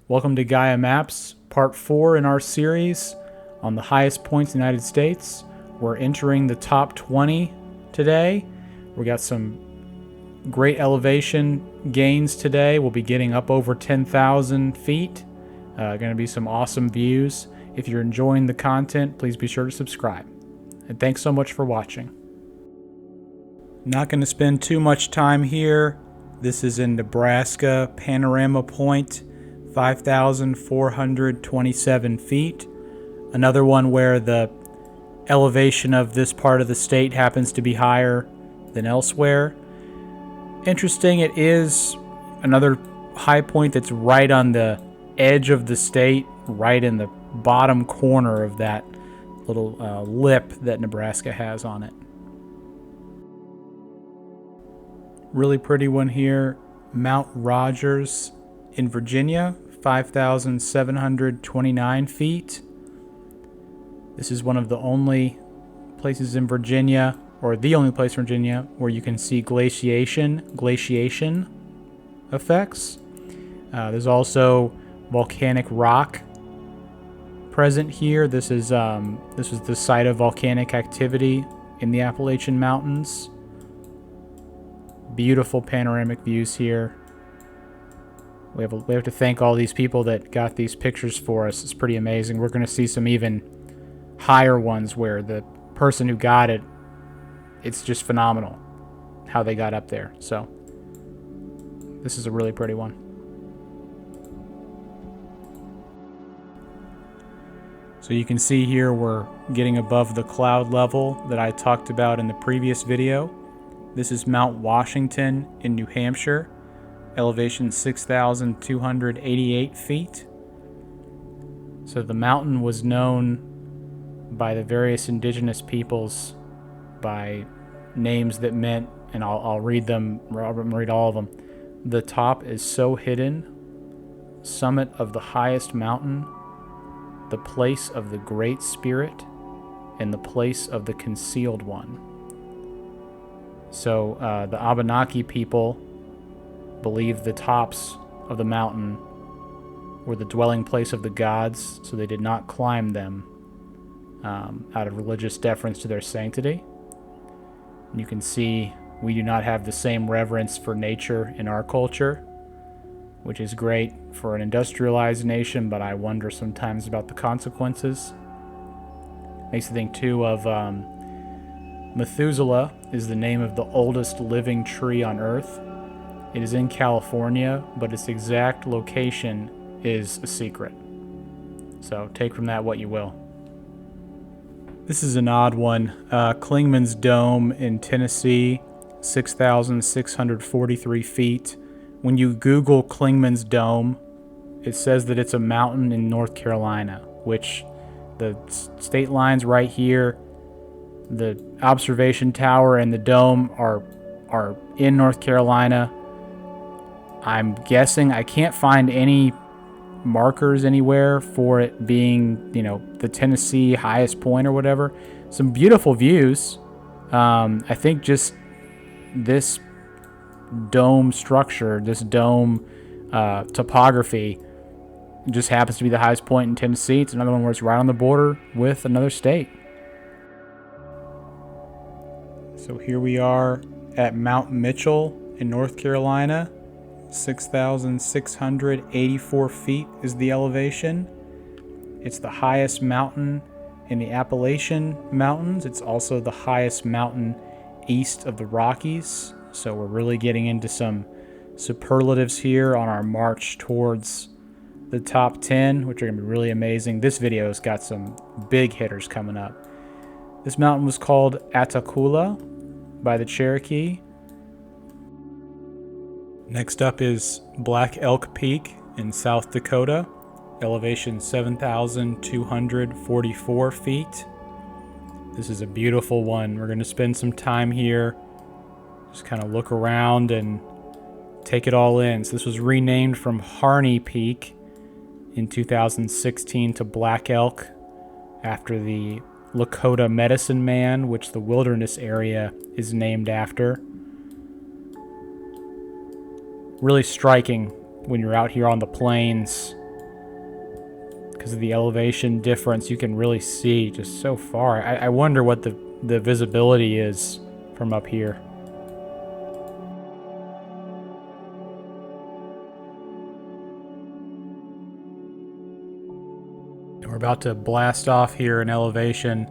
Welcome to Gaia Maps, part 4 in our series on the highest points in the United States. We're entering the top 20 today. We got some great elevation gains today. We'll be getting up over 10,000 feet. Going to be some awesome views. If you're enjoying the content, please be sure to subscribe. And thanks so much for watching. Not going to spend too much time here. This is in Nebraska, Panorama Point, 5,427 feet. Another one where the elevation of this part of the state happens to be higher than elsewhere. Interesting, it is another high point that's right on the edge of the state, right in the bottom corner of that little lip that Nebraska has on it. Really pretty one here, Mount Rogers in Virginia, 5,729 feet. This is one of the only places in Virginia, or the only place in Virginia, where you can see glaciation effects. There's also volcanic rock present here. This was the site of volcanic activity in the Appalachian Mountains. Beautiful panoramic views here. We have to thank all these people that got these pictures for us. It's pretty amazing. We're going to see some even higher ones where the person who got it, it's just phenomenal how they got up there. So this is a really pretty one. So you can see here we're getting above the cloud level that I talked about in the previous video. This is Mount Washington in New Hampshire, elevation 6,288 feet. So the mountain was known by the various indigenous peoples by names that meant, and I'll read them, I'll read all of them. The top is so hidden, summit of the highest mountain, the place of the Great Spirit, and the place of the Concealed One. So the Abenaki people believed the tops of the mountain were the dwelling place of the gods, so they did not climb them out of religious deference to their sanctity. And you can see we do not have the same reverence for nature in our culture, which is great for an industrialized nation, but I wonder sometimes about the consequences. Makes me think too of Methuselah is the name of the oldest living tree on Earth. It is in California, but its exact location is a secret. So take from that what you will. This is an odd one. Clingmans Dome in Tennessee, 6,643 feet. When you Google Clingmans Dome, it says that it's a mountain in North Carolina, which the state line's right here. The observation tower and the dome are in North Carolina. I'm guessing I can't find any markers anywhere for it being, the Tennessee highest point or whatever. Some beautiful views. I think just this dome structure, this dome topography just happens to be the highest point in Tennessee. It's another one where it's right on the border with another state. So here we are at Mount Mitchell in North Carolina. 6,684 feet is the elevation. It's the highest mountain in the Appalachian Mountains. It's also the highest mountain east of the Rockies. So we're really getting into some superlatives here on our march towards the top 10, which are going to be really amazing. This video's got some big hitters coming up. This mountain was called Atakula by the Cherokee. Next up is Black Elk Peak in South Dakota, elevation 7,244 feet. This is a beautiful one. We're going to spend some time here, just kind of look around and take it all in. So this was renamed from Harney Peak in 2016 to Black Elk after the Lakota medicine man, which the wilderness area is named after. Really striking when you're out here on the plains because of the elevation difference, you can really see just so far. I wonder what the visibility is from up here. We're about to blast off here in elevation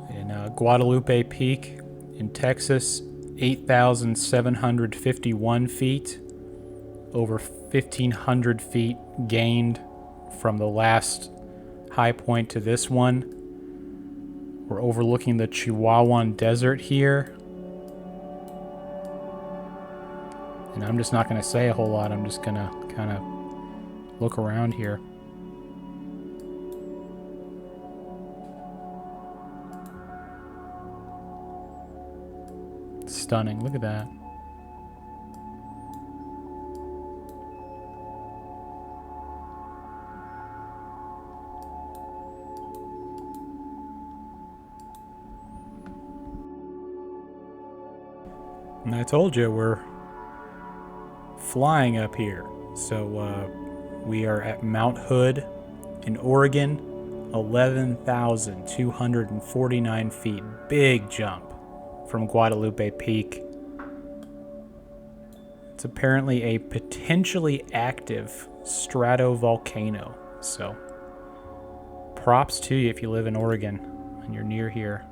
in Guadalupe Peak in Texas, 8,751 feet, over 1,500 feet gained from the last high point to this one. We're overlooking the Chihuahuan Desert here. And I'm just not going to say a whole lot. I'm just going to kind of look around here. Stunning. Look at that. And I told you we're flying up here. So we are at Mount Hood in Oregon, 11,249 feet. Big jump from Guadalupe Peak. It's apparently a potentially active stratovolcano. So props to you if you live in Oregon and you're near here.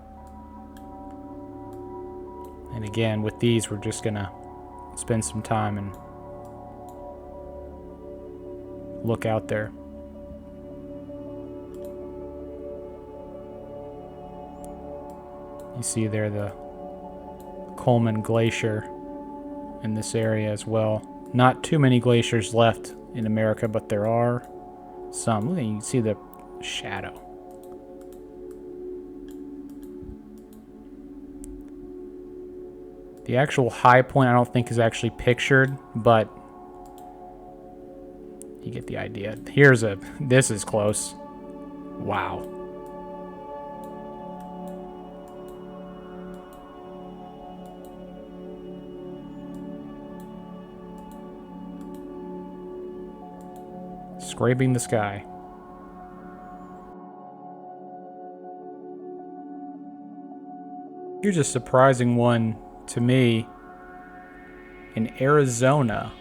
And again, with these, we're just gonna spend some time and look out there. You see there the Coleman Glacier in this area as well. Not too many glaciers left in America, but there are some. Look, you can see the shadow. The actual high point I don't think is actually pictured, but you get the idea. This is close. Wow. Scraping the sky. Here's a surprising one to me. In Arizona,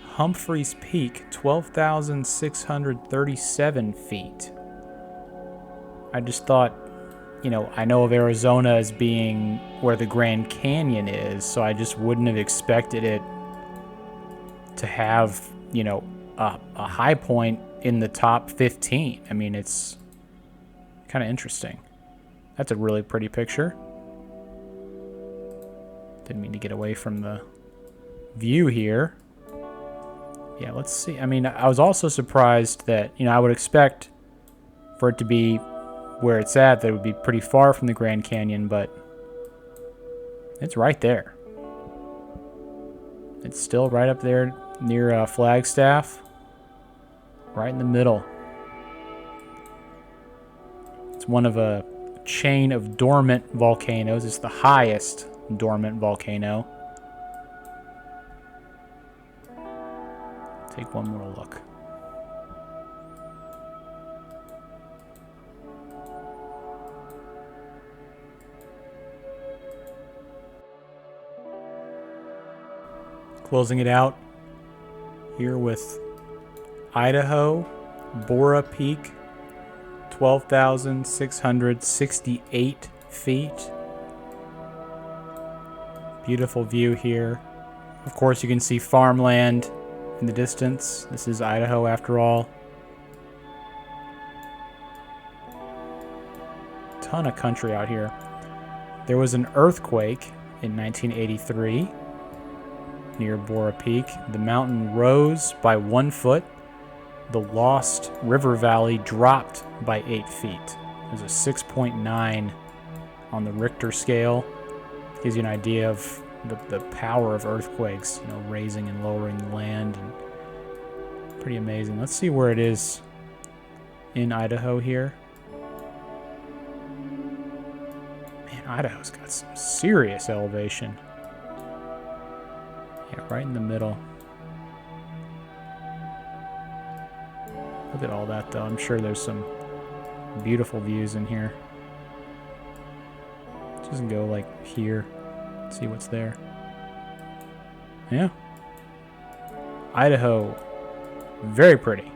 Humphreys Peak, 12,637 feet. I just thought, I know of Arizona as being where the Grand Canyon is, so I just wouldn't have expected it to have, a high point in the top 15. I mean, it's kind of interesting. That's a really pretty picture. Didn't mean to get away from the view here. Yeah, let's see. I mean, I was also surprised that, I would expect for it to be where it's at, that it would be pretty far from the Grand Canyon, but it's right there. It's still right up there near Flagstaff, right in the middle. It's one of a chain of dormant volcanoes. It's the highest dormant volcano. Take one more look. Closing it out here with Idaho, Bora Peak, 12,668 feet. Beautiful view here. Of course, you can see farmland in the distance. This is Idaho after all. Ton of country out here. There was an earthquake in 1983 near Bora Peak. The mountain rose by 1 foot. The Lost River Valley dropped by 8 feet. It was a 6.9 on the Richter scale. Gives you an idea of the power of earthquakes, raising and lowering the land, and pretty amazing. Let's see where it is in Idaho here. Man, Idaho's got some serious elevation. Yeah, right in the middle. Look at all that, though. I'm sure there's some beautiful views in here. Just go like here, see what's there. Yeah. Idaho. Very pretty.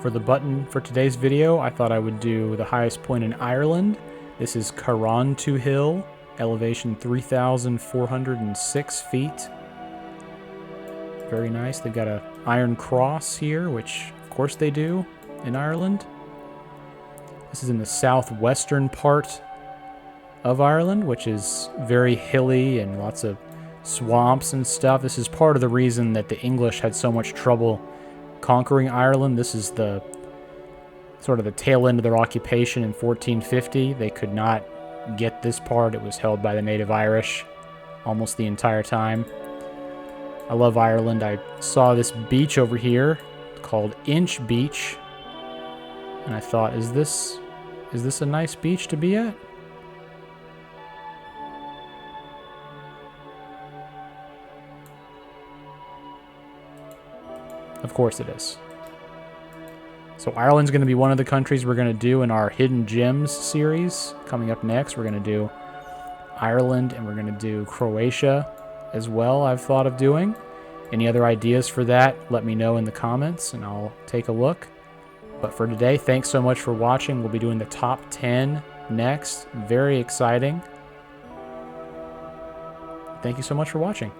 For the button for today's video, I thought I would do the highest point in Ireland. This is Carrontu Hill, elevation 3,406 feet. Very nice. They've got an iron cross here, which of course they do in Ireland. This is in the southwestern part of Ireland, which is very hilly and lots of swamps and stuff. This is part of the reason that the English had so much trouble conquering Ireland. This is the sort of the tail end of their occupation in 1450. They could not get this part. It was held by the native Irish almost the entire time. I love Ireland. I saw this beach over here called Inch Beach, and I thought, is this a nice beach to be at? Of course it is. So Ireland's going to be one of the countries we're going to do in our Hidden Gems series. Coming up next, we're going to do Ireland, and we're going to do Croatia as well, I've thought of doing. Any other ideas for that, let me know in the comments, and I'll take a look. But for today, thanks so much for watching. We'll be doing the top 10 next. Very exciting. Thank you so much for watching.